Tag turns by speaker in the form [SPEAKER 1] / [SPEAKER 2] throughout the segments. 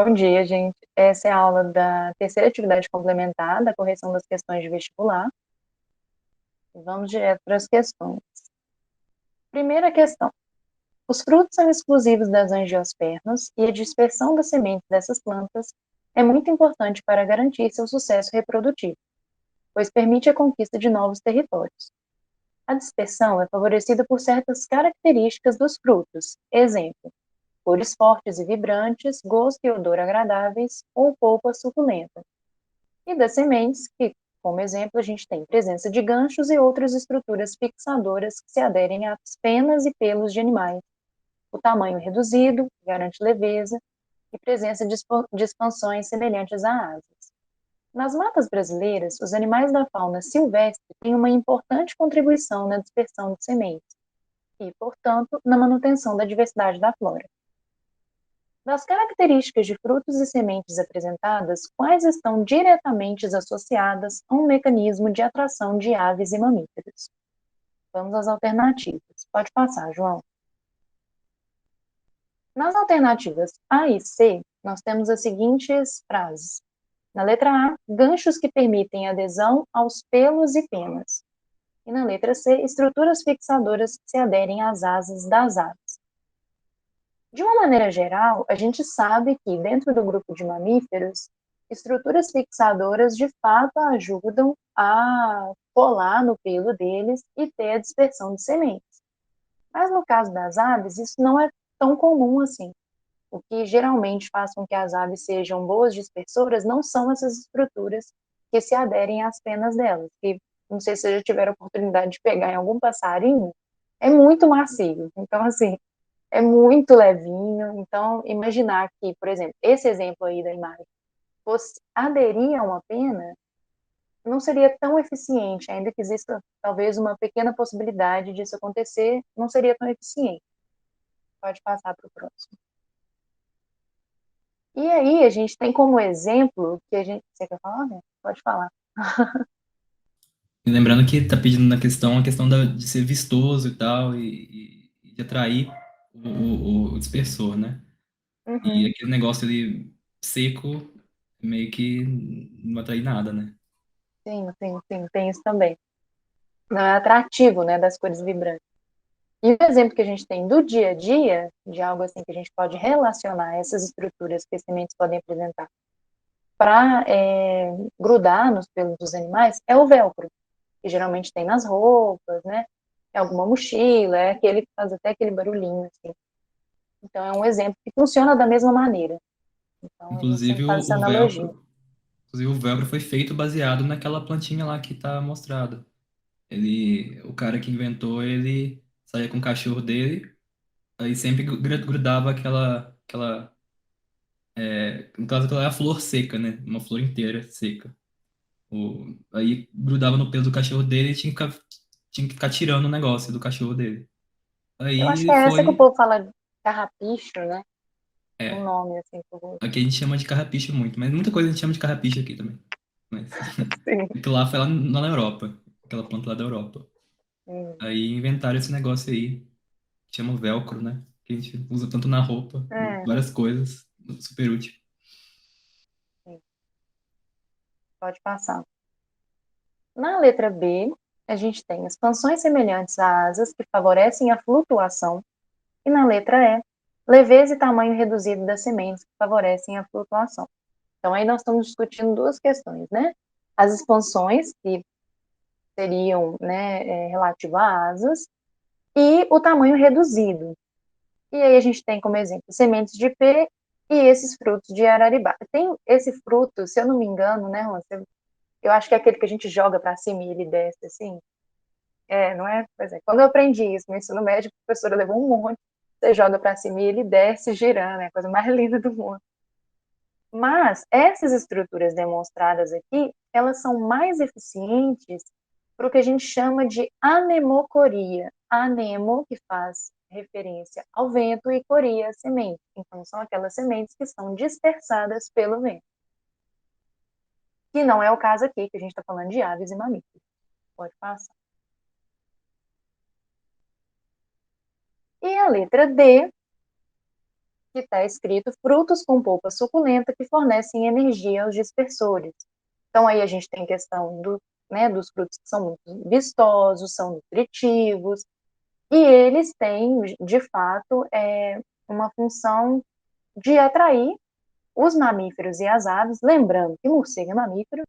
[SPEAKER 1] Bom dia, gente. Essa é a aula da terceira atividade complementar da correção das questões de vestibular. Vamos direto para as questões. Primeira questão. Os frutos são exclusivos das angiospermas e a dispersão das sementes dessas plantas é muito importante para garantir seu sucesso reprodutivo, pois permite a conquista de novos territórios. A dispersão é favorecida por certas características dos frutos, exemplo, cores fortes e vibrantes, gosto e odor agradáveis ou polpa suculenta. E das sementes, que, como exemplo, a gente tem presença de ganchos e outras estruturas fixadoras que se aderem às penas e pelos de animais. O tamanho reduzido garante leveza e presença de expansões semelhantes a asas. Nas matas brasileiras, os animais da fauna silvestre têm uma importante contribuição na dispersão de sementes e, portanto, na manutenção da diversidade da flora. Das características de frutos e sementes apresentadas, quais estão diretamente associadas a um mecanismo de atração de aves e mamíferos? Vamos às alternativas. Pode passar, João. Nas alternativas A e C, nós temos as seguintes frases. Na letra A, ganchos que permitem adesão aos pelos e penas. E na letra C, estruturas fixadoras que se aderem às asas das aves. De uma maneira geral, a gente sabe que, dentro do grupo de mamíferos, estruturas fixadoras de fato ajudam a colar no pelo deles e ter a dispersão de sementes. Mas no caso das aves, isso não é tão comum assim. O que geralmente faz com que as aves sejam boas dispersoras não são essas estruturas que se aderem às penas delas, que não sei se vocês já tiveram a oportunidade de pegar em algum passarinho, é muito macio. Então, assim, é muito levinho. Então, imaginar que, por exemplo, esse exemplo aí da imagem fosse aderir a uma pena, não seria tão eficiente, ainda que exista talvez uma pequena possibilidade disso acontecer, não seria tão eficiente. Pode passar para o próximo. E aí, a gente tem como exemplo que a gente. Você quer falar, né? Pode falar.
[SPEAKER 2] E lembrando que tá pedindo na questão a questão de ser vistoso e tal, e de atrair o dispersor, né? E
[SPEAKER 1] Uhum.
[SPEAKER 2] aquele negócio ali seco, meio que não atrai nada, né?
[SPEAKER 1] Sim, tem isso também. Não é atrativo, né, das cores vibrantes. E o exemplo que a gente tem do dia a dia, de algo assim que a gente pode relacionar essas estruturas que as sementes podem apresentar para grudar nos pelos dos animais, é o velcro, que geralmente tem nas roupas, né? É alguma mochila, é aquele que faz até aquele barulhinho, assim. Então, é um exemplo que funciona da mesma maneira. Então, a gente sempre
[SPEAKER 2] Inclusive
[SPEAKER 1] faz essa analogia.
[SPEAKER 2] o velcro foi feito baseado naquela plantinha lá que tá mostrado. O cara que inventou, ele saía com o cachorro dele, aí sempre grudava no caso, aquela é a flor seca, né? Uma flor inteira seca. Aí grudava no pelo do cachorro dele e tinha que ficar tirando o negócio do cachorro dele.
[SPEAKER 1] Eu acho que
[SPEAKER 2] Aí
[SPEAKER 1] é essa que o
[SPEAKER 2] foi.
[SPEAKER 1] povo fala carrapicho, né? Um
[SPEAKER 2] É,
[SPEAKER 1] nome, assim, que eu vou...
[SPEAKER 2] aqui a gente chama de carrapicho muito, mas muita coisa a gente chama de carrapicho aqui também. Mas
[SPEAKER 1] Sim.
[SPEAKER 2] aquilo lá foi lá na Europa, aquela planta lá da Europa.
[SPEAKER 1] Hum.
[SPEAKER 2] Aí inventaram esse negócio aí, que chama velcro, né? Que a gente usa tanto na roupa, em
[SPEAKER 1] É,
[SPEAKER 2] várias coisas, super útil.
[SPEAKER 1] sim. Pode passar. Na letra B, a gente tem expansões semelhantes a asas que favorecem a flutuação. E na letra E, leveza e tamanho reduzido das sementes que favorecem a flutuação. Então, aí nós estamos discutindo duas questões, né? As expansões, que seriam, né, relativas a asas, e o tamanho reduzido. E aí a gente tem como exemplo sementes de ipê e esses frutos de araribá. Tem esse fruto, se eu não me engano, né, Rô, eu acho que é aquele que a gente joga para cima e ele desce, assim. É, não é? Pois é. Quando eu aprendi isso no ensino médio, a professora levou um monte, você joga para cima e ele desce girando, é a coisa mais linda do mundo. Mas essas estruturas demonstradas aqui, elas são mais eficientes para o que a gente chama de anemocoria. Anemo, que faz referência ao vento, e coria, a semente. Então, são aquelas sementes que são dispersadas pelo vento. Que não é o caso aqui, que a gente está falando de aves e mamíferos. Pode passar. E a letra D, que está escrito frutos com polpa suculenta que fornecem energia aos dispersores. Então, aí a gente tem questão dos frutos que são muito vistosos, são nutritivos, e eles têm, de fato, uma função de atrair os mamíferos e as aves, lembrando que morcego é mamífero,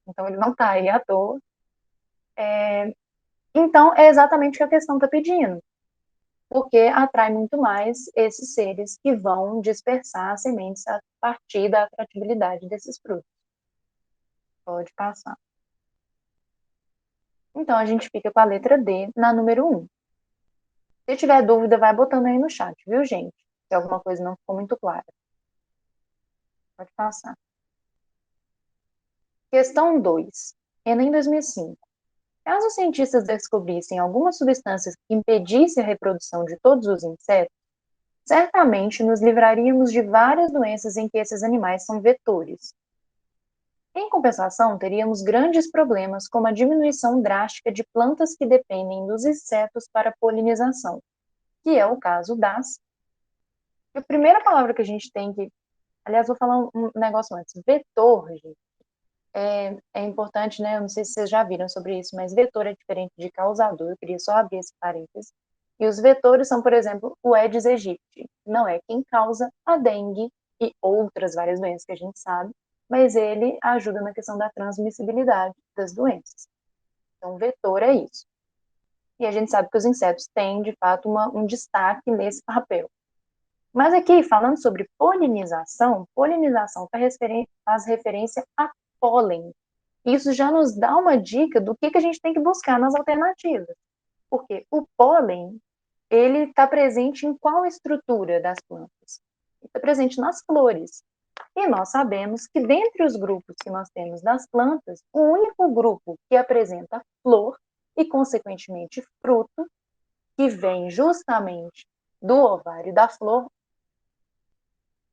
[SPEAKER 1] então ele não está aí à toa. Então, é exatamente o que a questão está pedindo, porque atrai muito mais esses seres que vão dispersar as sementes a partir da atratividade desses frutos. Pode passar. Então, a gente fica com a letra D na número 1. Se tiver dúvida, vai botando aí no chat, viu, gente? Se alguma coisa não ficou muito clara. Pode passar. Questão 2. Enem 2005. Caso os cientistas descobrissem algumas substâncias que impedissem a reprodução de todos os insetos, certamente nos livraríamos de várias doenças em que esses animais são vetores. Em compensação, teríamos grandes problemas como a diminuição drástica de plantas que dependem dos insetos para polinização, que é o caso das... A primeira palavra que a gente tem que... Aliás, vou falar um negócio antes. Vetor, gente, é importante, né? Eu não sei se vocês já viram sobre isso, mas vetor é diferente de causador. Eu queria só abrir esse parênteses. E os vetores são, por exemplo, o Aedes aegypti. Não é quem causa a dengue e outras várias doenças que a gente sabe, mas ele ajuda na questão da transmissibilidade das doenças. Então, vetor é isso. E a gente sabe que os insetos têm, de fato, um destaque nesse papel. Mas aqui, falando sobre polinização faz referência a pólen. Isso já nos dá uma dica do que a gente tem que buscar nas alternativas. Porque o pólen, ele está presente em qual estrutura das plantas? Ele está presente nas flores. E nós sabemos que dentre os grupos que nós temos das plantas, o único grupo que apresenta flor e, consequentemente, fruto, que vem justamente do ovário da flor,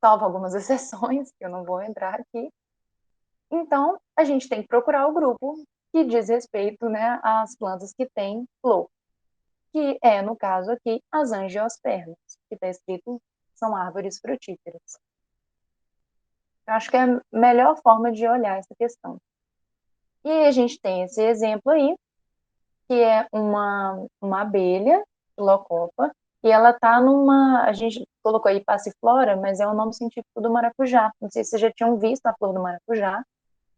[SPEAKER 1] salvo algumas exceções, que eu não vou entrar aqui. Então, a gente tem que procurar o grupo que diz respeito, né, às plantas que têm flor, que é, no caso aqui, as angiospermas, que está escrito são árvores frutíferas. Eu acho que é a melhor forma de olhar essa questão. E aí a gente tem esse exemplo aí, que é uma abelha, Philocopa, e ela está a gente colocou aí passiflora, mas é o nome científico do maracujá. Não sei se vocês já tinham visto a flor do maracujá.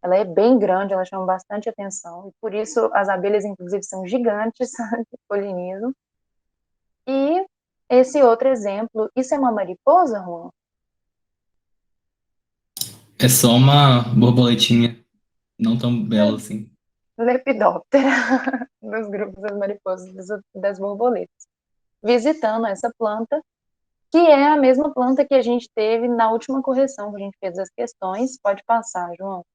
[SPEAKER 1] Ela é bem grande, ela chama bastante atenção, e por isso as abelhas, inclusive, são gigantes, que polinizam. E esse outro exemplo, isso é uma mariposa, Juan?
[SPEAKER 2] É só uma borboletinha, não tão bela assim.
[SPEAKER 1] Lepidóptera, dos grupos das mariposas das borboletas, visitando essa planta, que é a mesma planta que a gente teve na última correção que a gente fez das questões. Pode passar, João.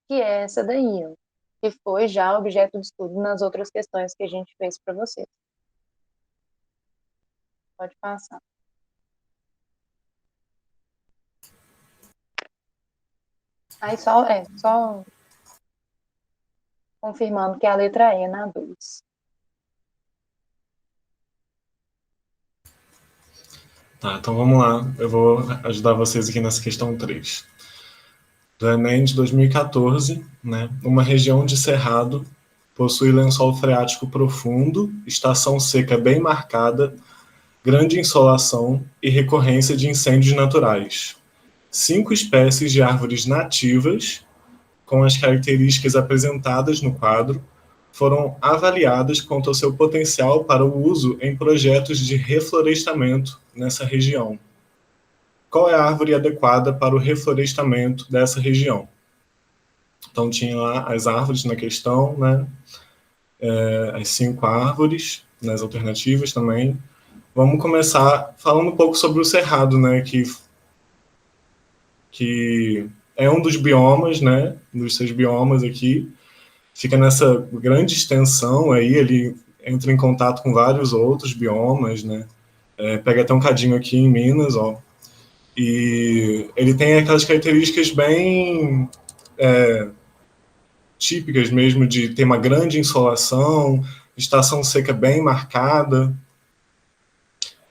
[SPEAKER 1] Que é essa daí, ó, que foi já objeto de estudo nas outras questões que a gente fez para vocês. Pode passar. Aí só confirmando que é a letra E na 2.
[SPEAKER 3] Tá, então vamos lá. Eu vou ajudar vocês aqui nessa questão 3. Do Enem de 2014, né? Uma região de cerrado possui lençol freático profundo, estação seca bem marcada, grande insolação e recorrência de incêndios naturais. 5 espécies de árvores nativas, com as características apresentadas no quadro, foram avaliadas quanto ao seu potencial para o uso em projetos de reflorestamento nessa região. Qual é a árvore adequada para o reflorestamento dessa região? Então, tinha lá as árvores na questão, né? As 5 árvores, nas alternativas também. Vamos começar falando um pouco sobre o cerrado, né? Que é um dos biomas, né? Dos 6 biomas aqui. Fica nessa grande extensão aí, ele entra em contato com vários outros biomas, né? Pega até um cadinho aqui em Minas, ó. E ele tem aquelas características bem típicas mesmo de ter uma grande insolação, estação seca bem marcada.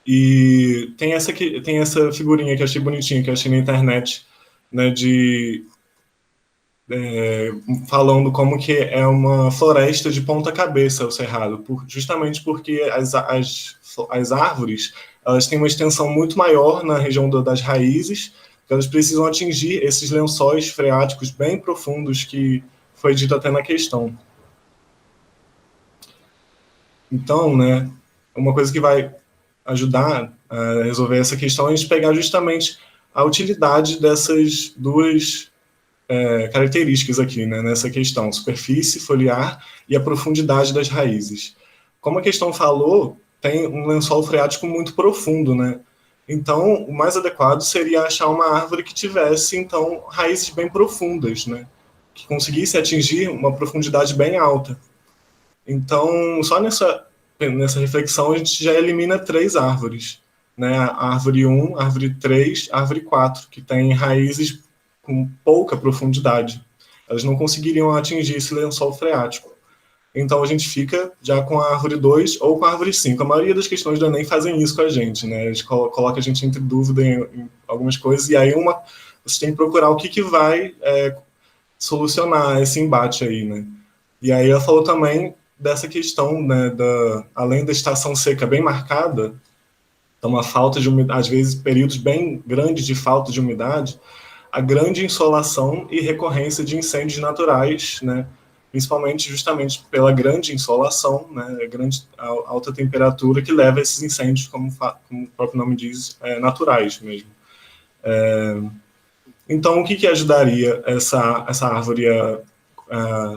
[SPEAKER 3] E tem essa figurinha que eu achei bonitinha, que eu achei na internet, né, falando como que é uma floresta de ponta cabeça o cerrado, justamente porque as árvores, elas têm uma extensão muito maior na região das raízes, elas precisam atingir esses lençóis freáticos bem profundos que foi dito até na questão. Então, né, uma coisa que vai ajudar a resolver essa questão é a gente pegar justamente a utilidade dessas duas características aqui, né, nessa questão, superfície foliar e a profundidade das raízes. Como a questão falou, tem um lençol freático muito profundo, né? Então, o mais adequado seria achar uma árvore que tivesse, então, raízes bem profundas, né? Que conseguisse atingir uma profundidade bem alta. Então, só nessa reflexão, a gente já elimina 3 árvores, né? A árvore 1, a árvore 3, a árvore 4, que tem raízes com pouca profundidade. Elas não conseguiriam atingir esse lençol freático. Então, a gente fica já com a árvore 2 ou com a árvore 5. A maioria das questões do Enem fazem isso com a gente, né? Eles colocam a gente entre dúvida em algumas coisas, e aí você tem que procurar o que vai solucionar esse embate aí, né? E aí ela falou também dessa questão, né, além da estação seca bem marcada, então uma falta de umidade, às vezes períodos bem grandes de falta de umidade, a grande insolação e recorrência de incêndios naturais, né, principalmente justamente pela grande insolação, né, a grande alta temperatura que leva a esses incêndios, como o próprio nome diz, naturais mesmo. Então, o que ajudaria essa árvore a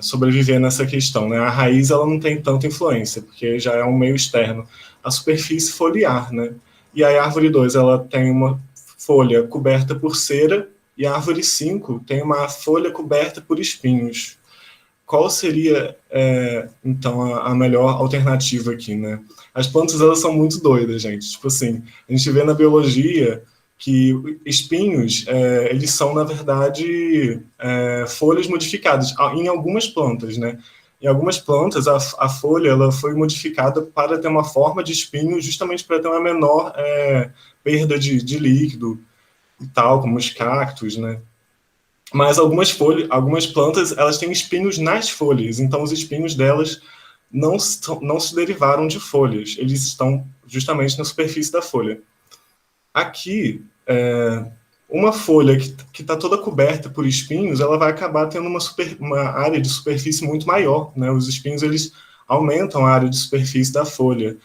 [SPEAKER 3] sobreviver nessa questão, né? A raiz ela não tem tanta influência, porque já é um meio externo. A superfície foliar, né? E a árvore 2 ela tem uma folha coberta por cera e a árvore 5 tem uma folha coberta por espinhos. Qual seria, então, a melhor alternativa aqui, né? As plantas, elas são muito doidas, gente. Tipo assim, a gente vê na biologia que espinhos, eles são, na verdade, folhas modificadas, em algumas plantas, né? Em algumas plantas, a folha ela foi modificada para ter uma forma de espinho, justamente para ter uma menor perda de líquido e tal, como os cactos, né? Mas algumas plantas, elas têm espinhos nas folhas, então os espinhos delas não se derivaram de folhas, eles estão justamente na superfície da folha. Aqui, uma folha que está toda coberta por espinhos, ela vai acabar tendo uma área de superfície muito maior, né? Os espinhos, eles aumentam a área de superfície da folha.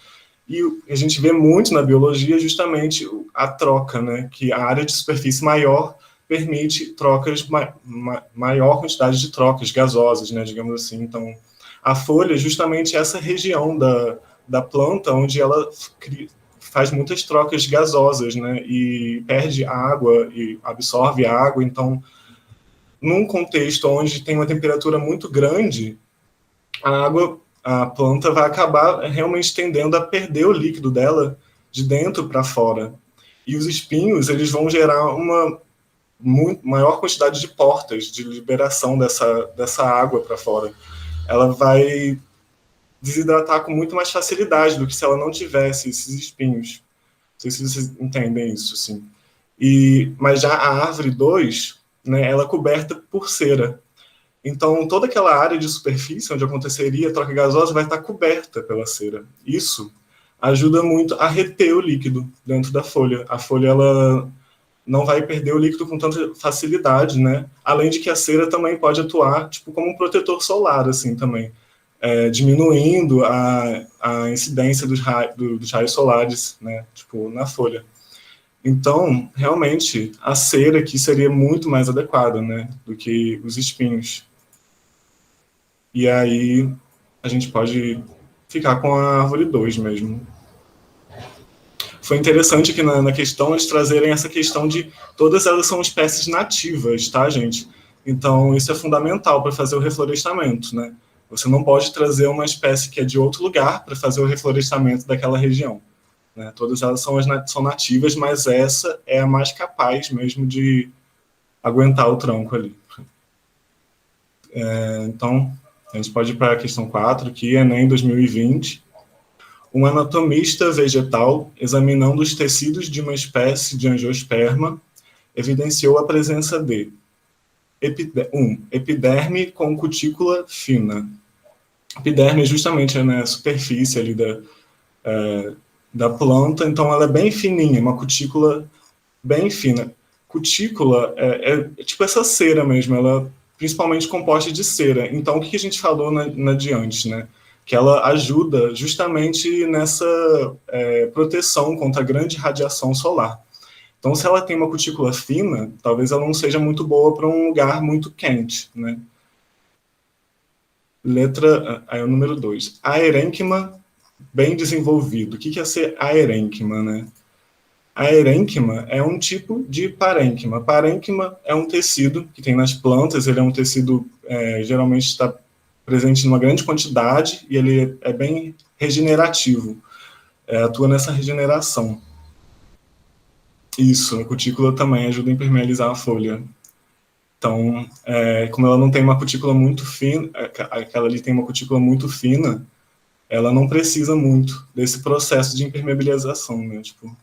[SPEAKER 3] E a gente vê muito na biologia justamente a troca, né? Que a área de superfície maior permite trocas, maior quantidade de trocas gasosas, né? Digamos assim. Então, a folha é justamente essa região da planta onde ela faz muitas trocas gasosas, né? E perde água e absorve água. Então, num contexto onde tem uma temperatura muito grande, a planta vai acabar realmente tendendo a perder o líquido dela de dentro para fora. E os espinhos, eles vão gerar uma maior quantidade de portas de liberação dessa água para fora. Ela vai desidratar com muito mais facilidade do que se ela não tivesse esses espinhos. Não sei se vocês entendem isso, assim. Mas já a árvore 2, né, ela é coberta por cera. Então, toda aquela área de superfície onde aconteceria a troca gasosa vai estar coberta pela cera. Isso ajuda muito a reter o líquido dentro da folha. A folha, ela não vai perder o líquido com tanta facilidade, né? Além de que a cera também pode atuar tipo como um protetor solar, assim, também, diminuindo a incidência dos raios solares, né? Tipo, na folha. Então, realmente, a cera aqui seria muito mais adequada, né? Do que os espinhos. E aí, a gente pode ficar com a árvore 2 mesmo. Foi interessante que na questão eles trazerem essa questão de todas elas são espécies nativas, tá, gente? Então, isso é fundamental para fazer o reflorestamento, né? Você não pode trazer uma espécie que é de outro lugar para fazer o reflorestamento daquela região, né? Todas elas são nativas, mas essa é a mais capaz mesmo de aguentar o tronco ali. Então, a gente pode ir para a questão 4, que é Enem 2020. Um anatomista vegetal, examinando os tecidos de uma espécie de angiosperma, evidenciou a presença de epiderme com cutícula fina. Epiderme é justamente, né, a superfície ali da planta, então ela é bem fininha, uma cutícula bem fina. Cutícula é tipo essa cera mesmo, ela é principalmente composta de cera. Então, o que a gente falou na diante, né? Que ela ajuda justamente nessa proteção contra a grande radiação solar. Então, se ela tem uma cutícula fina, talvez ela não seja muito boa para um lugar muito quente, né? Aí o número 2. Aerênquima bem desenvolvido. O que é ser aerênquima, né? Aerênquima é um tipo de parênquima. Parênquima é um tecido que tem nas plantas, ele é um tecido, geralmente está presente numa grande quantidade e ele é bem regenerativo, atua nessa regeneração. Isso, a cutícula também ajuda a impermeabilizar a folha. Então, como ela não tem uma cutícula muito fina, aquela ali tem uma cutícula muito fina, ela não precisa muito desse processo de impermeabilização, né? Tipo,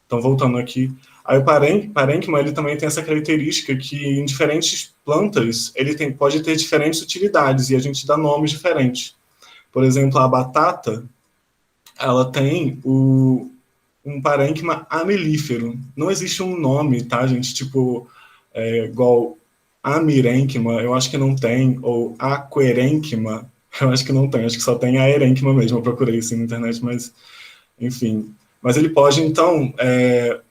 [SPEAKER 3] então, voltando aqui, aí o parênquima, ele também tem essa característica que em diferentes plantas ele pode ter diferentes utilidades e a gente dá nomes diferentes. Por exemplo, a batata, ela tem um parênquima amilífero. Não existe um nome, tá, gente? Tipo, igual amirênquima, eu acho que não tem, ou aquerênquima, eu acho que não tem, acho que só tem aerênquima mesmo, eu procurei isso na internet, mas, enfim. Mas ele pode, então,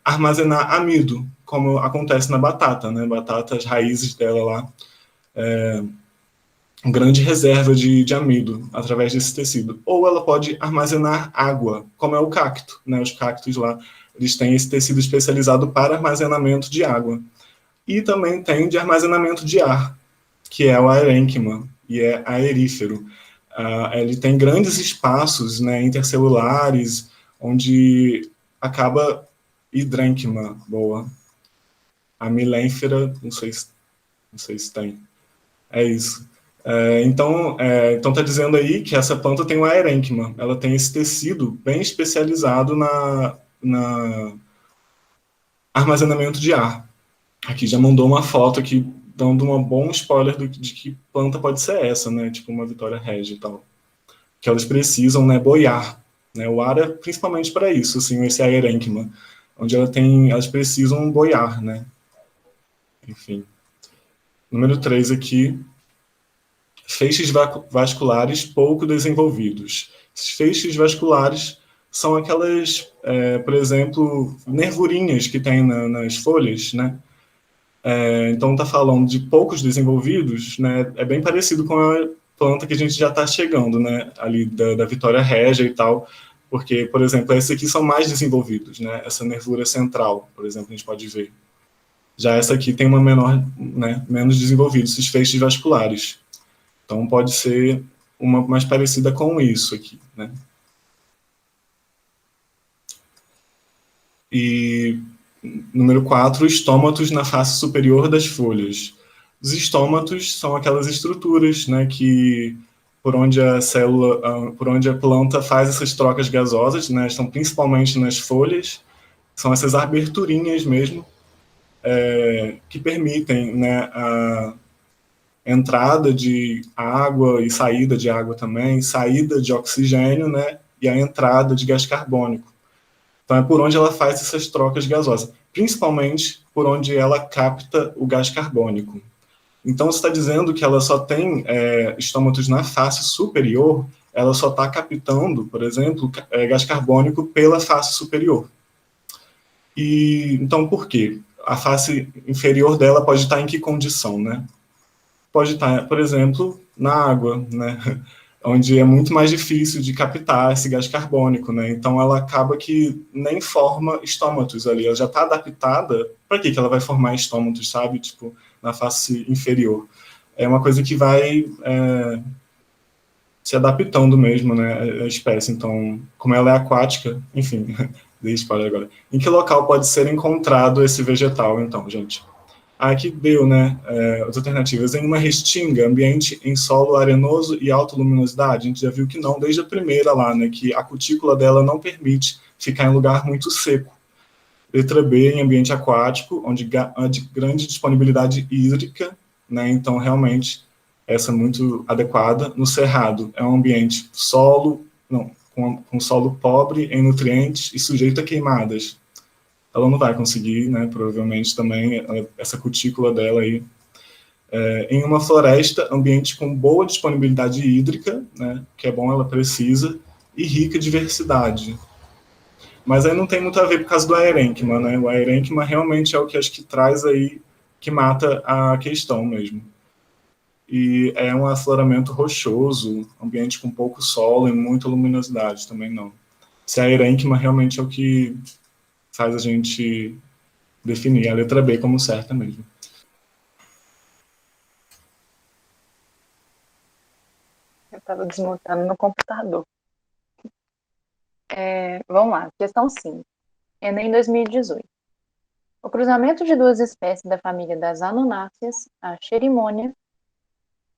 [SPEAKER 3] armazenar amido, como acontece na batata, né? Batata, as raízes dela lá, uma grande reserva de amido através desse tecido. Ou ela pode armazenar água, como é o cacto, né? Os cactos lá, eles têm esse tecido especializado para armazenamento de água. E também tem de armazenamento de ar, que é o aerênquima, e é aerífero. Ele tem grandes espaços, né, intercelulares, onde acaba hidrênquima, boa. A milénfera, não sei se tem. É isso. Então está dizendo aí que essa planta tem um aerênquima. Ela tem esse tecido bem especializado na armazenamento de ar. Aqui já mandou uma foto aqui, dando um bom spoiler de que planta pode ser essa, né? Tipo uma Vitória Regia e tal. Que elas precisam, né, boiar. Né? O ar é principalmente para isso, assim, esse aerênquima, onde elas precisam boiar, né? Enfim. Número 3 aqui. Feixes vasculares pouco desenvolvidos. Esses feixes vasculares são aquelas, por exemplo, nervurinhas que tem nas folhas, né? Então está falando de poucos desenvolvidos, né? É bem parecido com a planta que a gente já está chegando, né? Ali da Vitória Regia e tal, porque, por exemplo, esses aqui são mais desenvolvidos, né? Essa nervura central, por exemplo, a gente pode ver. Já essa aqui tem uma menor, né? Menos desenvolvido, esses feixes vasculares. Então pode ser uma mais parecida com isso aqui, né? E número 4, estômatos na face superior das folhas. Os estômatos são aquelas estruturas, né, que por onde a planta faz essas trocas gasosas, né, estão principalmente nas folhas, são essas aberturinhas mesmo, que permitem, né, a entrada de água e saída de água também, saída de oxigênio, né, e a entrada de gás carbônico. Então é por onde ela faz essas trocas gasosas, principalmente por onde ela capta o gás carbônico. Então você está dizendo que ela só tem estômatos na face superior, ela só está captando, por exemplo, gás carbônico pela face superior. E então por quê? A face inferior dela pode estar em que condição, né? Pode estar, por exemplo, na água, né? Onde é muito mais difícil de captar esse gás carbônico, né? Então ela acaba que nem forma estômatos ali, ela já está adaptada. Para que ela vai formar estômatos, sabe? Tipo, na face inferior. É uma coisa que vai se adaptando mesmo, né? A espécie. Então, como ela é aquática, enfim, dei spoiler agora. Em que local pode ser encontrado esse vegetal, então, gente? Aqui deu, né, as alternativas. Em uma restinga, ambiente em solo arenoso e alta luminosidade, a gente já viu que não, desde a primeira lá, né, que a cutícula dela não permite ficar em lugar muito seco. Letra B, em ambiente aquático, onde há de grande disponibilidade hídrica, né, então realmente essa é muito adequada. No cerrado, é um ambiente com solo pobre em nutrientes e sujeito a queimadas. Ela não vai conseguir, né, provavelmente também, essa cutícula dela aí. Em uma floresta, ambiente com boa disponibilidade hídrica, né, que é bom, ela precisa, e rica diversidade. Mas aí não tem muito a ver por causa do aerênquima, né? O aerênquima realmente é o que acho que traz aí, que mata a questão mesmo. E é um afloramento rochoso, ambiente com pouco solo e muita luminosidade, também não. Se a aerênquima realmente é o que faz a gente definir a letra B como certa mesmo.
[SPEAKER 1] Eu estava desmontando no computador. Vamos lá, questão 5. Enem 2018. O cruzamento de duas espécies da família das Anonáceas, a Xerimônia,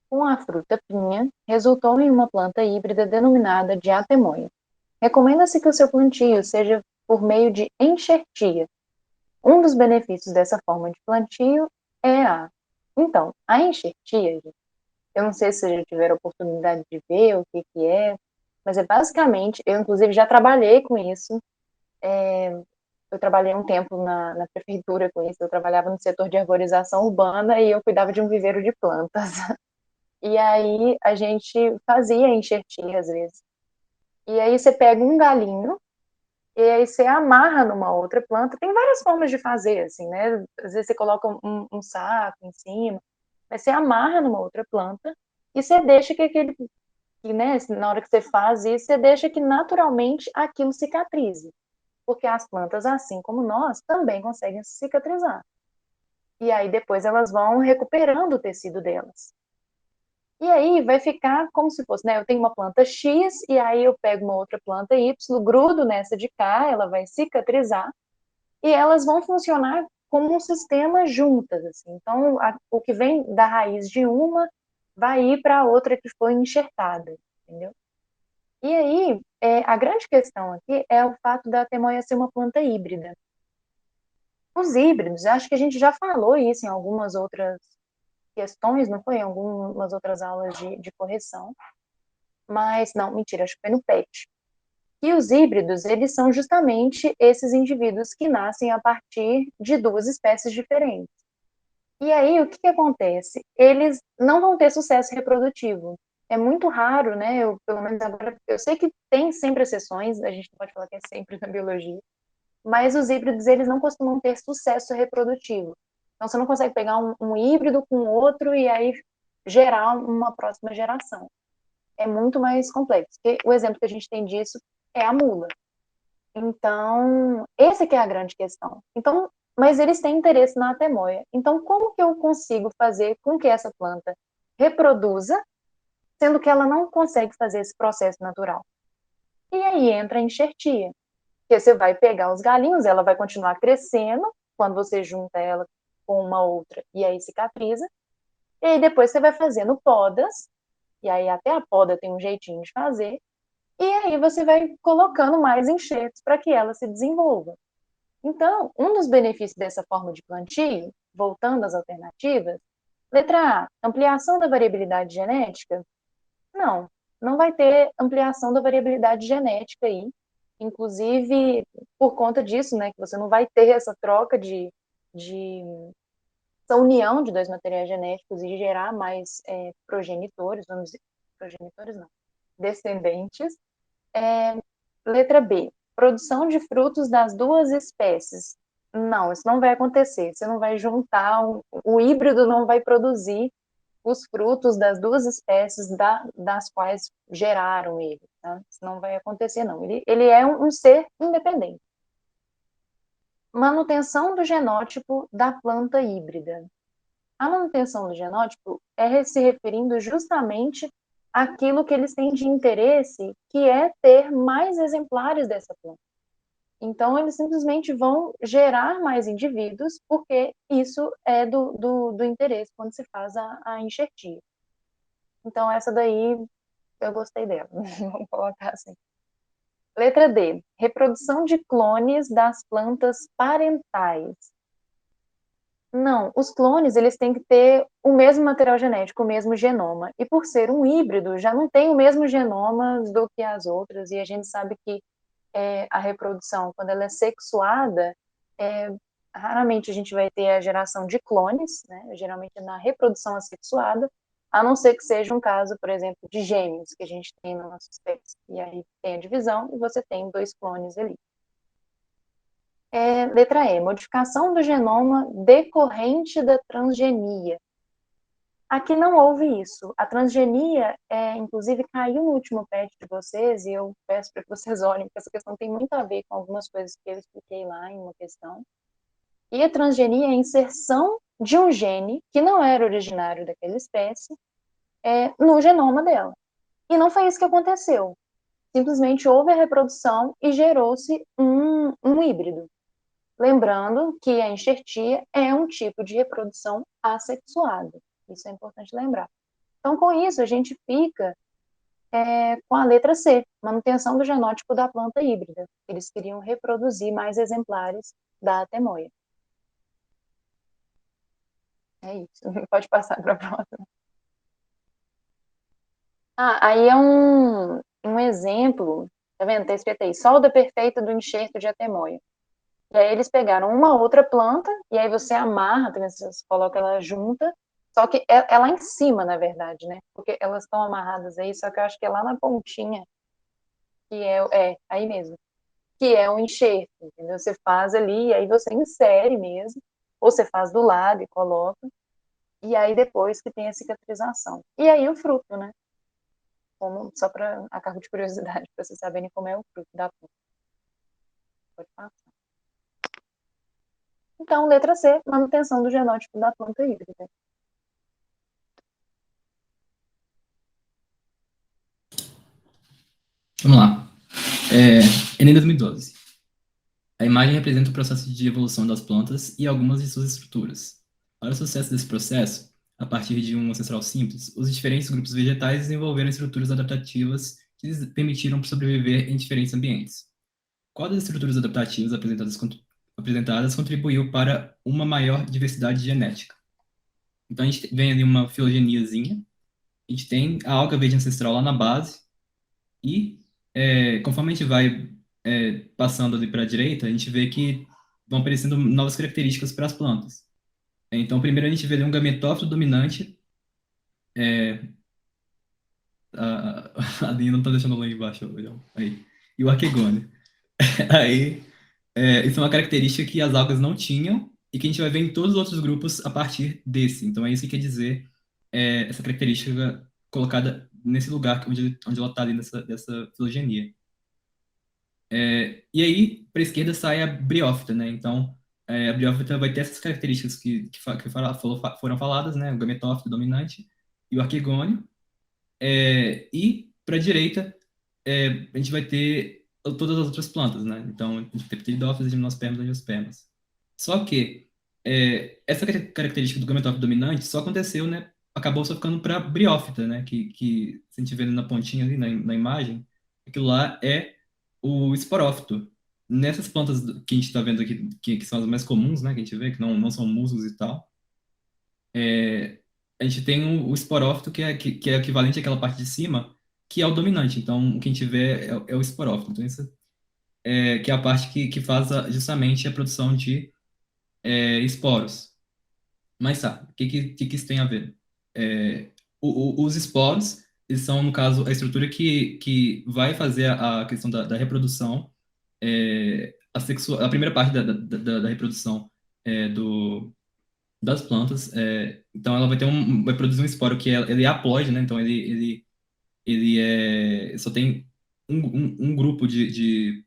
[SPEAKER 1] com a fruta pinha, resultou em uma planta híbrida denominada de atemoia. Recomenda-se que o seu plantio seja por meio de enxertia. Um dos benefícios dessa forma de plantio é Então, a enxertia, eu não sei se vocês já tiveram a oportunidade de ver o que é, mas é basicamente, eu inclusive já trabalhei com isso, eu trabalhei um tempo na prefeitura com isso, eu trabalhava no setor de arborização urbana e eu cuidava de um viveiro de plantas. E aí a gente fazia enxertia às vezes. E aí você pega um galinho e aí você amarra numa outra planta. Tem várias formas de fazer, assim, né? Às vezes você coloca um saco em cima, mas você amarra numa outra planta e você deixa né, na hora que você faz isso, você deixa que naturalmente aquilo cicatrize. Porque as plantas, assim como nós, também conseguem cicatrizar. E aí depois elas vão recuperando o tecido delas. E aí vai ficar como se fosse, né? Eu tenho uma planta X e aí eu pego uma outra planta Y, grudo nessa de cá, ela vai cicatrizar e elas vão funcionar como um sistema juntas, assim. Então, o que vem da raiz de uma vai ir para a outra que foi enxertada, entendeu? E aí, a grande questão aqui é o fato da temoia ser uma planta híbrida. Os híbridos, acho que a gente já falou isso em algumas outras questões, não foi? Em algumas outras aulas de correção. Mas, não, mentira, acho que foi no PET. E os híbridos, eles são justamente esses indivíduos que nascem a partir de duas espécies diferentes. E aí, o que acontece? Eles não vão ter sucesso reprodutivo. É muito raro, né? Eu, pelo menos agora, eu sei que tem sempre exceções, a gente não pode falar que é sempre na biologia, mas os híbridos, eles não costumam ter sucesso reprodutivo. Então, você não consegue pegar um híbrido com outro e aí gerar uma próxima geração. É muito mais complexo. Porque o exemplo que a gente tem disso é a mula. Então, essa que é a grande questão. Então, mas eles têm interesse na atemoia. Então, como que eu consigo fazer com que essa planta reproduza, sendo que ela não consegue fazer esse processo natural? E aí entra a enxertia. Porque você vai pegar os galinhos, ela vai continuar crescendo, quando você junta ela com uma outra, e aí cicatriza. E aí depois você vai fazendo podas, e aí até a poda tem um jeitinho de fazer, e aí você vai colocando mais enxertos para que ela se desenvolva. Então, um dos benefícios dessa forma de plantio, voltando às alternativas, letra A, ampliação da variabilidade genética? Não, não vai ter ampliação da variabilidade genética aí, inclusive por conta disso, né, que você não vai ter essa troca essa união de dois materiais genéticos e gerar mais progenitores, vamos dizer, progenitores não, descendentes. Letra B, produção de frutos das duas espécies. Não, isso não vai acontecer. Você não vai juntar, o híbrido não vai produzir os frutos das duas espécies das quais geraram ele. Tá? Isso não vai acontecer, não. Ele é um ser independente. Manutenção do genótipo da planta híbrida. A manutenção do genótipo é se referindo justamente àquilo que eles têm de interesse, que é ter mais exemplares dessa planta. Então, eles simplesmente vão gerar mais indivíduos, porque isso é do interesse quando se faz a enxertia. Então, essa daí, eu gostei dela. Vamos colocar assim. Letra D. Reprodução de clones das plantas parentais. Não, os clones, eles têm que ter o mesmo material genético, o mesmo genoma. E por ser um híbrido, já não tem o mesmo genoma do que as outras. E a gente sabe que a reprodução, quando ela é sexuada, raramente a gente vai ter a geração de clones, né? Geralmente na reprodução assexuada, a não ser que seja um caso, por exemplo, de gêmeos, que a gente tem na nossa espécie. E aí tem a divisão e você tem 2 clones ali. Letra E, modificação do genoma decorrente da transgenia. Aqui não houve isso. A transgenia, inclusive, caiu no último PET de vocês, e eu peço para que vocês olhem, porque essa questão tem muito a ver com algumas coisas que eu expliquei lá em uma questão. E a transgenia é a inserção de um gene que não era originário daquela espécie no genoma dela. E não foi isso que aconteceu. Simplesmente houve a reprodução e gerou-se um híbrido. Lembrando que a enxertia é um tipo de reprodução assexuada. Isso é importante lembrar. Então, com isso, a gente fica com a letra C, manutenção do genótipo da planta híbrida. Eles queriam reproduzir mais exemplares da atemoia. É isso. Pode passar para a próxima. Aí é um exemplo, tá vendo? Está escrito aí, solda perfeita do enxerto de atemoia. E aí eles pegaram uma outra planta, e aí você amarra, você coloca ela junta, só que é lá em cima, na verdade, né? Porque elas estão amarradas aí, só que eu acho que é lá na pontinha, que aí mesmo, que é o enxerto, entendeu? Você faz ali, e aí você insere mesmo, ou você faz do lado e coloca, e aí depois que tem a cicatrização. E aí o fruto, né? Só para a cargo de curiosidade, para vocês saberem como é o fruto da planta. Pode passar. Então, letra C, manutenção do genótipo da planta híbrida.
[SPEAKER 2] Vamos lá. Enem 2012. A imagem representa o processo de evolução das plantas e algumas de suas estruturas. Para o sucesso desse processo, a partir de um ancestral simples, os diferentes grupos vegetais desenvolveram estruturas adaptativas que lhes permitiram sobreviver em diferentes ambientes. Qual das estruturas adaptativas apresentadas contribuiu para uma maior diversidade genética? Então, a gente vem ali uma filogeniazinha, a gente tem a alga verde ancestral lá na base, e conforme a gente vai passando ali para a direita, a gente vê que vão aparecendo novas características para as plantas. Então, primeiro a gente vê ali um gametófito dominante. A linha não está deixando lá embaixo. Aí. E o arquegônio. Aí, isso é uma característica que as algas não tinham e que a gente vai ver em todos os outros grupos a partir desse. Então, é isso que quer dizer essa característica colocada nesse lugar onde ela está ali dessa filogenia. E aí, para a esquerda sai a briófita, né? Então, a briófita vai ter essas características foram faladas, né? O gametófito dominante e o arquegônio. E para a direita, a gente vai ter todas as outras plantas, né? Então, a gente vai ter pteridófitas, gimnospermas e angiospermas. Só que essa característica do gametófito dominante só aconteceu, né? Acabou só ficando para a briófita, né? Que se a gente vê na pontinha ali na imagem, aquilo lá é o esporófito. Nessas plantas que a gente está vendo aqui, que são as mais comuns, né? Que a gente vê, que não são musgos e tal, a gente tem o esporófito, que é equivalente àquela parte de cima, que é o dominante. Então, o que a gente vê é o esporófito. Então, isso que é a parte que faz justamente a produção de esporos. Mas tá, o que isso tem a ver? Os esporos, eles são, no caso, a estrutura que vai fazer a questão da reprodução, a primeira parte da reprodução das plantas. Então, ela vai produzir um esporo ele é haploide, né? Então, só tem um grupo de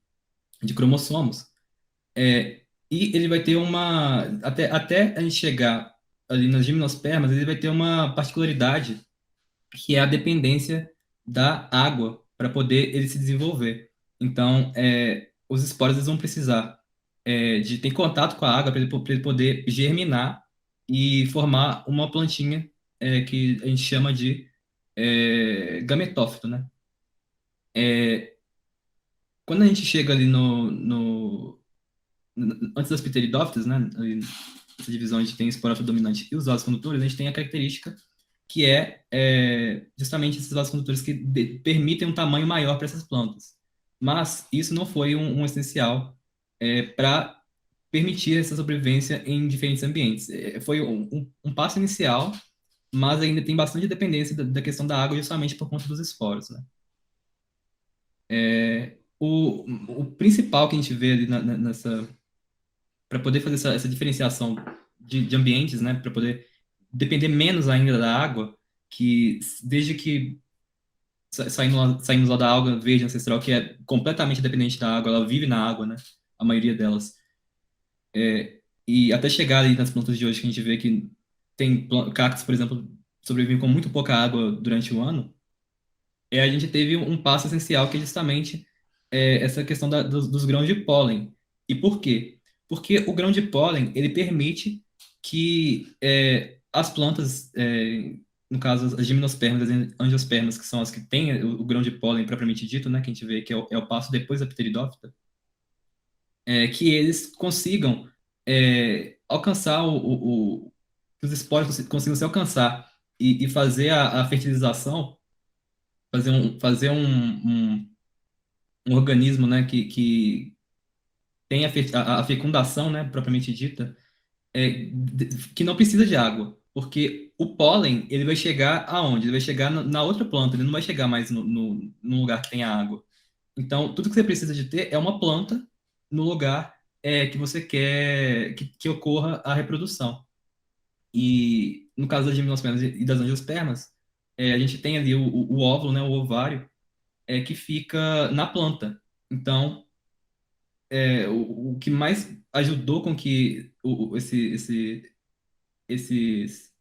[SPEAKER 2] cromossomos. E ele vai ter até a gente chegar ali nas gimnospermas, ele vai ter uma particularidade que é a dependência da água para poder ele se desenvolver. Então, os esporos eles vão precisar de ter contato com a água para ele poder germinar e formar uma plantinha que a gente chama de gametófito, né? É, quando a gente chega ali antes das pteridófitas, né? Ali, essa divisão a gente tem esporófito dominante e os vasos condutores, a gente tem a característica que justamente esses vasos condutores que permitem um tamanho maior para essas plantas. Mas isso não foi um essencial para permitir essa sobrevivência em diferentes ambientes. Foi um passo inicial, mas ainda tem bastante dependência da questão da água justamente por conta dos esporos, né? O principal que a gente vê ali nessa para poder fazer essa diferenciação de ambientes, né, para poder depender menos ainda da água, que desde que saímos lá da água verde ancestral, que é completamente dependente da água, ela vive na água, né, a maioria delas, e até chegar ali nas plantas de hoje que a gente vê que tem cactos, por exemplo, sobrevivem com muito pouca água durante o ano, a gente teve um passo essencial que é justamente essa questão dos grãos de pólen. E por quê? Porque o grão de pólen, ele permite que as plantas, no caso as gimnospermas, as angiospermas, que são as que têm o grão de pólen propriamente dito, né, que a gente vê que é o passo depois da pteridófita, que eles consigam alcançar que os esporos consigam se alcançar e fazer a fertilização, fazer um organismo, né, que tem a fecundação, né, propriamente dita, que não precisa de água, porque o pólen ele vai chegar aonde? Ele vai chegar na outra planta, ele não vai chegar mais no lugar que tem a água. Então, tudo que você precisa de ter é uma planta no lugar que você quer que ocorra a reprodução. E no caso das gimnospermas e das angiospermas, a gente tem ali o óvulo, né, o ovário, que fica na planta. Então, o que mais ajudou com que esses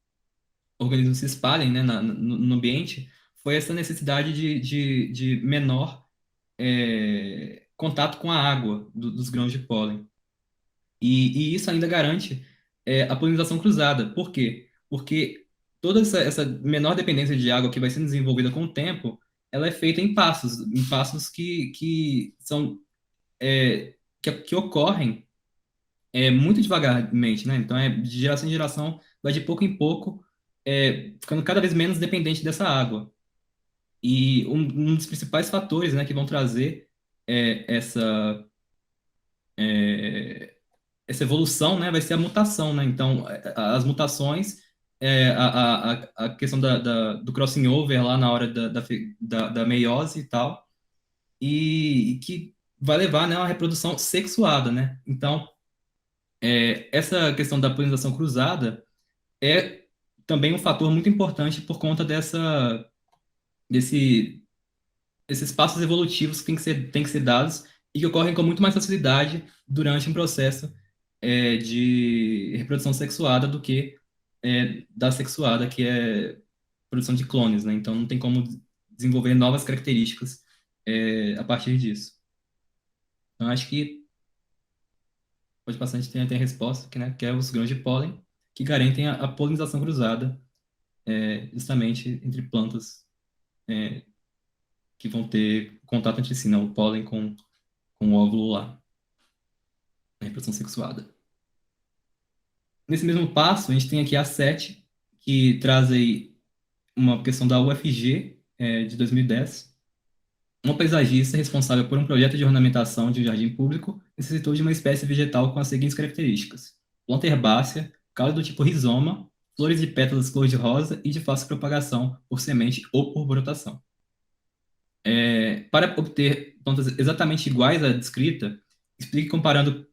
[SPEAKER 2] organismos se espalhem, né, no ambiente foi essa necessidade de menor contato com a água dos grãos de pólen. E isso ainda garante a polinização cruzada. Por quê? Porque toda essa menor dependência de água que vai sendo desenvolvida com o tempo, ela é feita em passos que são que ocorrem muito devagarmente, né? Então, de geração em geração, vai de pouco em pouco, ficando cada vez menos dependente dessa água. E um dos principais fatores, né, que vão trazer essa evolução, né, vai ser a mutação, né? Então, as mutações, a questão do crossing over lá na hora da meiose e tal, e que vai levar, né, a uma reprodução sexuada, né? Então, essa questão da polinização cruzada é também um fator muito importante por conta desse, desses passos evolutivos que tem que ser dados e que ocorrem com muito mais facilidade durante um processo de reprodução sexuada do que da sexuada, que é produção de clones, né? Então não tem como desenvolver novas características a partir disso. Então acho que pode passar, a gente tem a resposta, que é os grãos de pólen, que garantem a polinização cruzada, justamente entre plantas que vão ter contato entre si, né? O pólen com o óvulo lá, na reprodução sexuada. Nesse mesmo passo, a gente tem aqui a 7, que traz aí uma questão da UFG, de 2010. Uma paisagista responsável por um projeto de ornamentação de um jardim público necessitou de uma espécie vegetal com as seguintes características: planta herbácea, caule do tipo rizoma, flores de pétalas cor-de-rosa e de fácil propagação por semente ou por brotação. Para obter plantas exatamente iguais à descrita, explique comparando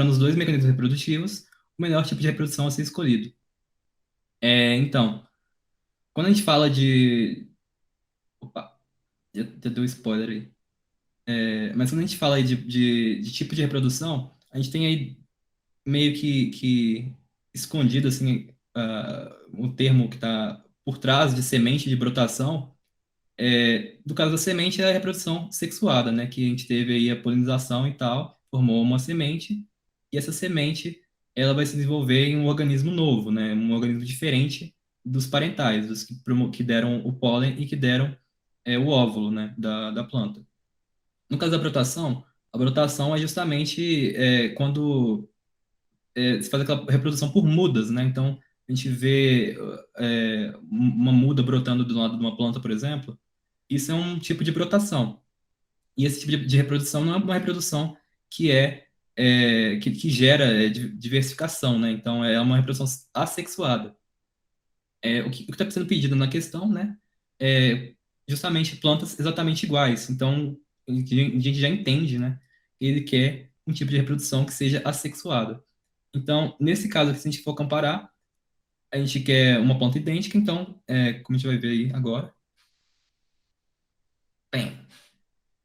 [SPEAKER 2] os dois mecanismos reprodutivos, o melhor tipo de reprodução a ser escolhido. Então, quando a gente fala de... Opa, já deu spoiler aí. Mas quando a gente fala aí de tipo de reprodução, a gente tem aí meio que escondido assim, o termo que está por trás de semente de brotação, Do caso da semente, é a reprodução sexuada, né? Que a gente teve aí a polinização e tal, formou uma semente, e essa semente, ela vai se desenvolver em um organismo novo, né? Um organismo diferente dos parentais, dos que deram o pólen e que deram o óvulo, né? Da planta. No caso da brotação, a brotação é justamente quando se faz aquela reprodução por mudas, né? Então, a gente vê uma muda brotando do lado de uma planta, por exemplo, isso é um tipo de brotação. E esse tipo de reprodução não é uma reprodução que gera diversificação, né? Então, é uma reprodução assexuada. O que está sendo pedido na questão, né? É justamente plantas exatamente iguais. Então, a gente já entende, né? Ele quer um tipo de reprodução que seja assexuada. Então, nesse caso, se a gente for comparar, a gente quer uma planta idêntica, então, como a gente vai ver aí agora, bem,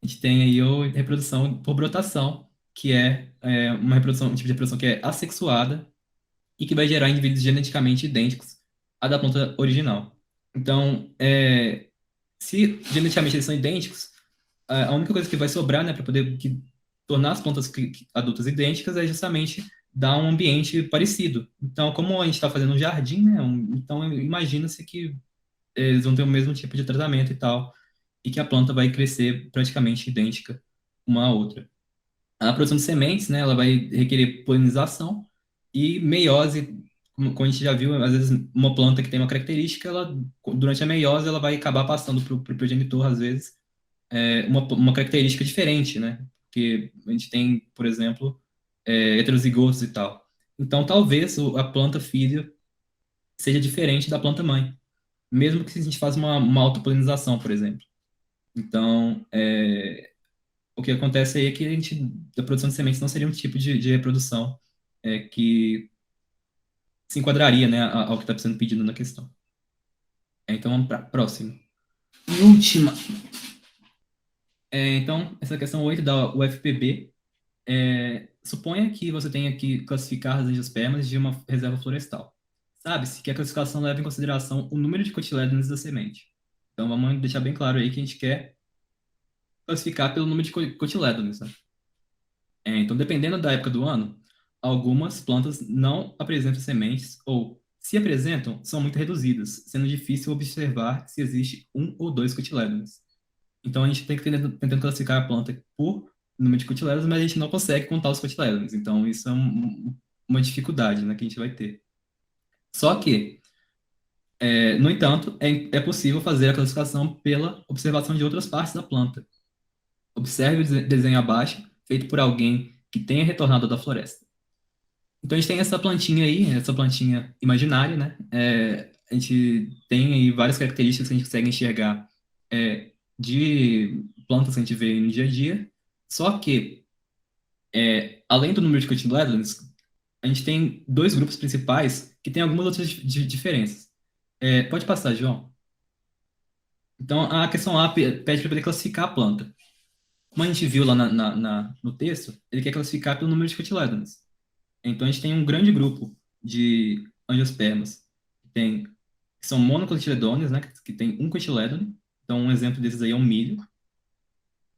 [SPEAKER 2] a gente tem aí a reprodução por brotação, que é uma reprodução, um tipo de reprodução que é assexuada e que vai gerar indivíduos geneticamente idênticos à da planta original. Então, se geneticamente eles são idênticos, a única coisa que vai sobrar, né, para poder tornar as plantas adultas idênticas é justamente dar um ambiente parecido. Então, como a gente está fazendo um jardim, né, então imagina-se que eles vão ter o mesmo tipo de tratamento e tal, e que a planta vai crescer praticamente idêntica uma à outra. A produção de sementes, né, ela vai requerer polinização e meiose, como a gente já viu, às vezes uma planta que tem uma característica, durante a meiose, ela vai acabar passando para o progenitor, às vezes, uma característica diferente, né? Porque a gente tem, por exemplo, heterozigotos e tal. Então, talvez a planta filha seja diferente da planta mãe, mesmo que a gente faça uma autopolinização, por exemplo. Então, o que acontece aí é que a produção de sementes não seria um tipo de reprodução que se enquadraria, né, ao que está sendo pedido na questão. Então, vamos para a próxima. E última. Então, essa questão 8 da UFPB suponha que você tenha que classificar as angiospermas de uma reserva florestal. Sabe-se que a classificação leva em consideração o número de cotilédones da semente. Então, vamos deixar bem claro aí que a gente quer classificar pelo número de cotilédones, né? Então, dependendo da época do ano, algumas plantas não apresentam sementes ou, se apresentam, são muito reduzidas, sendo difícil observar se existe um ou dois cotilédones. Então, a gente tem que tentando classificar a planta por número de cotilédones, mas a gente não consegue contar os cotilédones. Então, isso é uma dificuldade, né, que a gente vai ter. Só que, no entanto, é possível fazer a classificação pela observação de outras partes da planta. Observe o desenho abaixo, feito por alguém que tenha retornado da floresta. Então a gente tem essa plantinha aí, essa plantinha imaginária, né? A gente tem aí várias características que a gente consegue enxergar de plantas que a gente vê no dia a dia. Só que, além do número de cotilédones, a gente tem dois grupos principais que têm algumas outras diferenças. Pode passar, João. Então a questão A pede para poder classificar a planta. Como a gente viu lá no texto, ele quer classificar pelo número de cotilédones. Então, a gente tem um grande grupo de angiospermas que são monocotiledôneas, né, que tem um cotilédone. Então, um exemplo desses aí é o milho.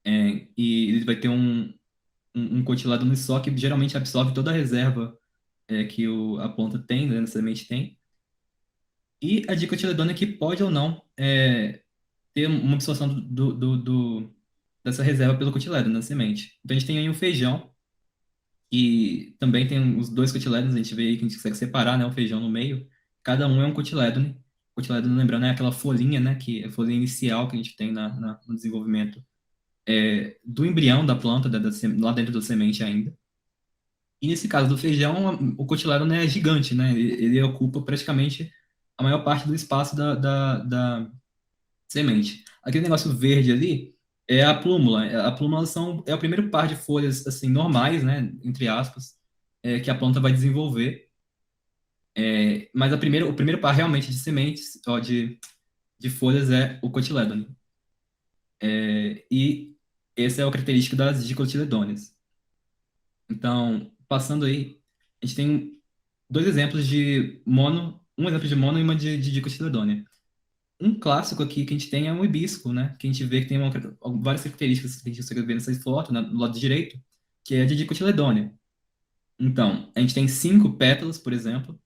[SPEAKER 2] E ele vai ter um cotilédone só que geralmente absorve toda a reserva que a planta tem, né, a semente tem. E a dicotiledônea que pode ou não ter uma absorção dessa reserva pelo cotilédone na semente. Então, a gente tem aí o feijão, e também tem os dois cotilédones, a gente vê aí que a gente consegue separar, né, o feijão no meio. Cada um é um cotilédone. Cotilédone, lembrando, é aquela folhinha, né, que é a folhinha inicial que a gente tem no desenvolvimento do embrião da planta, lá dentro da semente ainda. E nesse caso do feijão, o cotilédone é gigante, né? Ele ocupa praticamente a maior parte do espaço da semente. Aquele negócio verde ali é a plúmula. A plúmula é o primeiro par de folhas assim normais, né, entre aspas, que a planta vai desenvolver. Mas o primeiro par realmente de sementes, ó, de folhas é o cotilédone. E essa é a característica das dicotiledôneas. Então, passando aí, a gente tem dois exemplos de mono, um exemplo de mono e uma de dicotiledônea. Um clássico aqui que a gente tem é o hibisco, né? Que a gente vê que tem várias características que a gente consegue ver nessa foto, né, do lado direito, que é de dicotiledônia. Então, a gente tem 5 pétalas, por exemplo.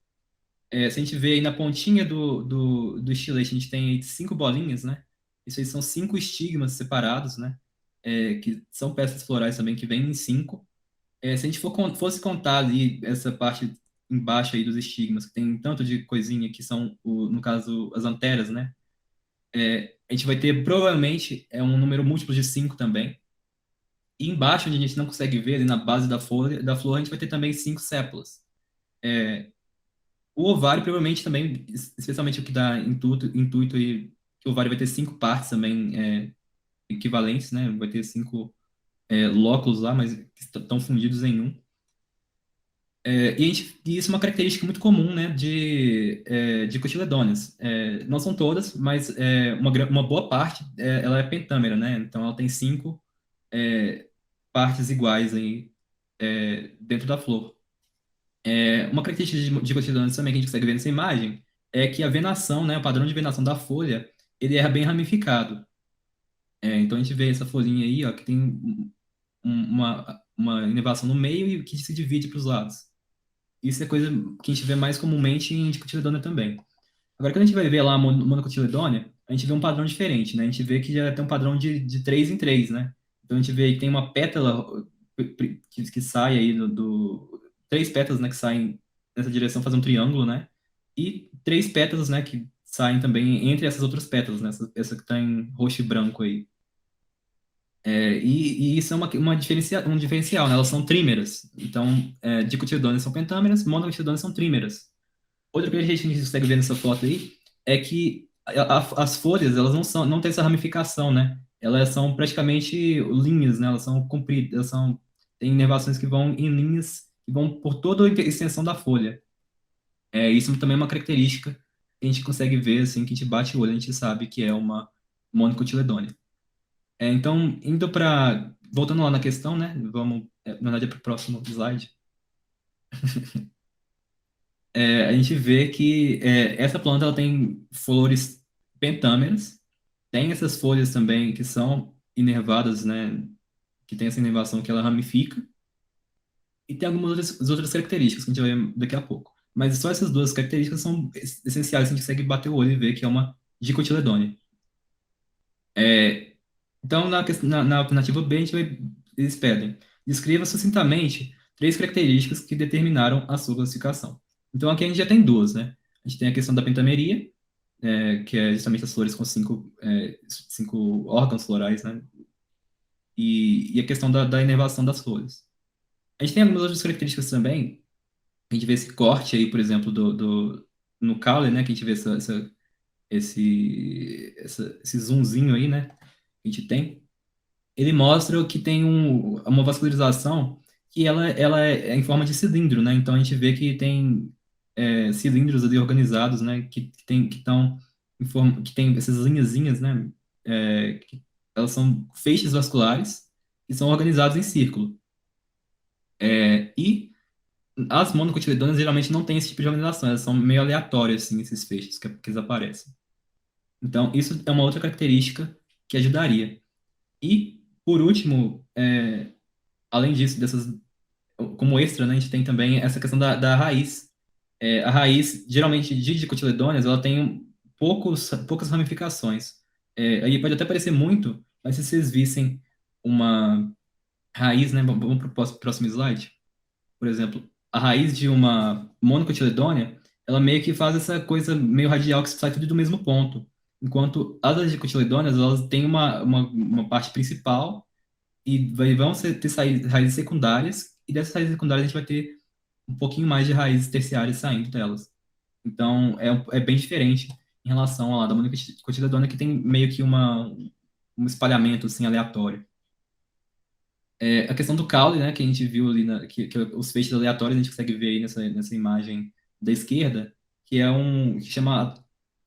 [SPEAKER 2] Se a gente vê aí na pontinha do estilete, a gente tem aí 5 bolinhas, né? Isso aí são 5 estigmas separados, né? Que são peças florais também, que vêm em 5. Se a gente fosse contar ali essa parte embaixo aí dos estigmas, que tem tanto de coisinha que são, no caso, as anteras, né? A gente vai ter provavelmente um número múltiplo de 5 também. E embaixo, onde a gente não consegue ver, ali na base da folha, da flor, a gente vai ter também 5 sépalas. O ovário provavelmente também, especialmente o que dá intuito aí, que o ovário vai ter 5 partes também equivalentes, né? Vai ter 5 lóculos lá, mas que estão fundidos em um. E isso é uma característica muito comum, né, de cotiledôneas. Não são todas, mas uma boa parte ela é pentâmera, né? Então ela tem 5 partes iguais aí dentro da flor. Uma característica de cotiledôneas também que a gente consegue ver nessa imagem é que a venação, né, o padrão de venação da folha, ele é bem ramificado. Então a gente vê essa folhinha aí, ó, que tem uma inervação no meio e que se divide para os lados. Isso é coisa que a gente vê mais comumente em dicotiledônia também. Agora, quando a gente vai ver lá a monocotiledônia, a gente vê um padrão diferente, né? A gente vê que já tem um padrão de 3 em 3, né? Então a gente vê que tem uma pétala que sai aí 3 pétalas, né, que saem nessa direção, fazem um triângulo, né? E 3 pétalas, né, que saem também entre essas outras pétalas, né? Essa que está em roxo e branco aí. E isso é um diferencial, né? Elas são trímeras. Então, dicotiledôneas são pentâmeras, monocotiledôneas são trímeras. Outra coisa que a gente consegue ver nessa foto aí é que as folhas, elas não têm essa ramificação, né? Elas são praticamente linhas, né? Elas são compridas, têm inervações que vão em linhas que vão por toda a extensão da folha. Isso também é uma característica que a gente consegue ver, assim, que a gente bate o olho, a gente sabe que é uma monocotiledônea. Então, voltando lá na questão, né? Vamos, na verdade, para o próximo slide. A gente vê que essa planta ela tem flores pentâmeras, tem essas folhas também que são inervadas, né? Que tem essa inervação que ela ramifica, e tem algumas outras características que a gente vai ver daqui a pouco. Mas só essas duas características são essenciais, a gente consegue bater o olho e ver que é uma dicotiledônia. Então, na alternativa B, eles pedem: descreva sucintamente 3 características que determinaram a sua classificação. Então, aqui a gente já tem duas, né? A gente tem a questão da pentameria, que é justamente as flores com 5 órgãos florais, né? E a questão da inervação das flores. A gente tem algumas outras características também. A gente vê esse corte aí, por exemplo, no caule, né? Que a gente vê esse zoomzinho aí, né? Que a gente tem. Ele mostra que tem uma vascularização que ela é em forma de cilindro, né? Então a gente vê que tem cilindros ali organizados, né? Que estão que tem essas linhazinhas, né? Elas são feixes vasculares que são organizados em círculo. E as monocotiledôneas geralmente não têm esse tipo de organização, elas são meio aleatórias, assim, esses feixes que eles aparecem. Então, isso é uma outra característica que ajudaria. E, por último, além disso, como extra, né, a gente tem também essa questão da raiz. A raiz, geralmente, de dicotiledôneas, ela tem poucas ramificações. Aí pode até parecer muito, mas se vocês vissem uma raiz, né, vamos para o próximo slide. Por exemplo, a raiz de uma monocotiledônea, ela meio que faz essa coisa meio radial que sai tudo do mesmo ponto. Enquanto as dicotiledôneas, elas têm uma parte principal e ter raízes secundárias, e dessas raízes secundárias a gente vai ter um pouquinho mais de raízes terciárias saindo delas. Então, é bem diferente em relação à da monocotiledônea, que tem meio que um espalhamento assim, aleatório. A questão do caule, né, que a gente viu ali, que os feixes aleatórios a gente consegue ver aí nessa imagem da esquerda, que é que chama,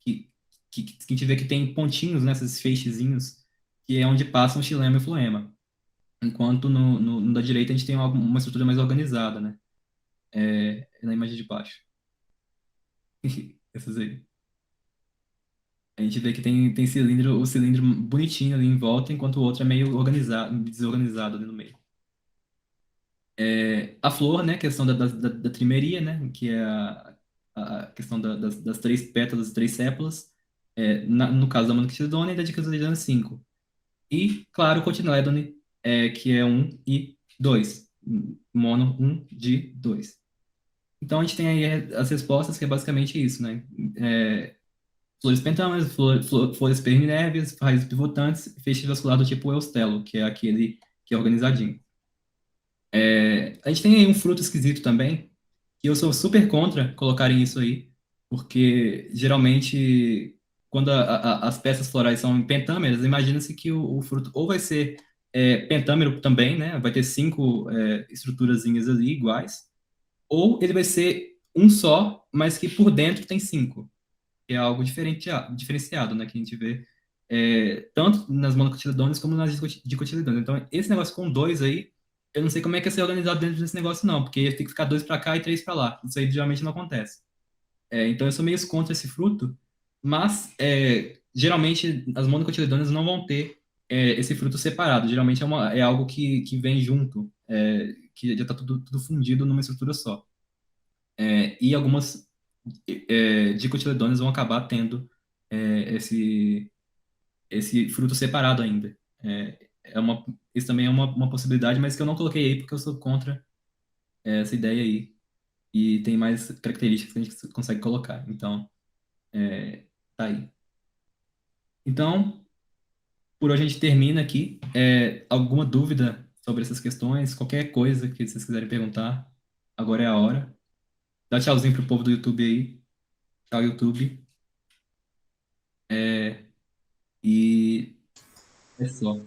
[SPEAKER 2] que a gente vê que tem pontinhos, né, esses feixezinhos, que é onde passam o xilema e o floema. Enquanto no da direita a gente tem uma estrutura mais organizada, né? Na imagem de baixo. Essas aí. A gente vê que tem cilindro, o cilindro bonitinho ali em volta, enquanto o outro é meio organizado, desorganizado ali no meio. A flor, né, questão da trimeria, né, que é a questão das três pétalas, três sépalas, no caso da monocotiledônia e da dicotiledônia 5. E, claro, o cotiledônio, que é 1 e 2. Mono 1, di 2. Então, a gente tem aí as respostas, que é basicamente isso, né? Flores pentâmeras, flores perennérvias, raízes pivotantes, feixe vascular do tipo eustelo, que é aquele que é organizadinho. A gente tem aí um fruto esquisito também, que eu sou super contra colocarem isso aí, porque geralmente, quando as peças florais são pentâmeras, imagina-se que o fruto ou vai ser pentâmero também, né? Vai ter 5 estruturazinhas ali iguais, ou ele vai ser um só, mas que por dentro tem 5, que é algo diferenciado, né? Que a gente vê tanto nas monocotiledôneas como nas dicotiledôneas. Então, esse negócio com 2 aí, eu não sei como é que é ser organizado dentro desse negócio, não, porque tem que ficar 2 para cá e 3 para lá. Isso aí geralmente não acontece. Então, eu sou meio contra esse fruto, mas geralmente as monocotiledôneas não vão ter esse fruto separado. Geralmente é algo que vem junto, que já está tudo fundido numa estrutura só. E algumas dicotiledôneas vão acabar tendo esse fruto separado ainda. Isso também é uma possibilidade, mas que eu não coloquei aí porque eu sou contra essa ideia aí. E tem mais características que a gente consegue colocar. Então, tá aí. Então, por hoje a gente termina aqui. Alguma dúvida sobre essas questões? Qualquer coisa que vocês quiserem perguntar, agora é a hora. Dá tchauzinho pro povo do YouTube aí. Tchau, YouTube. E é só.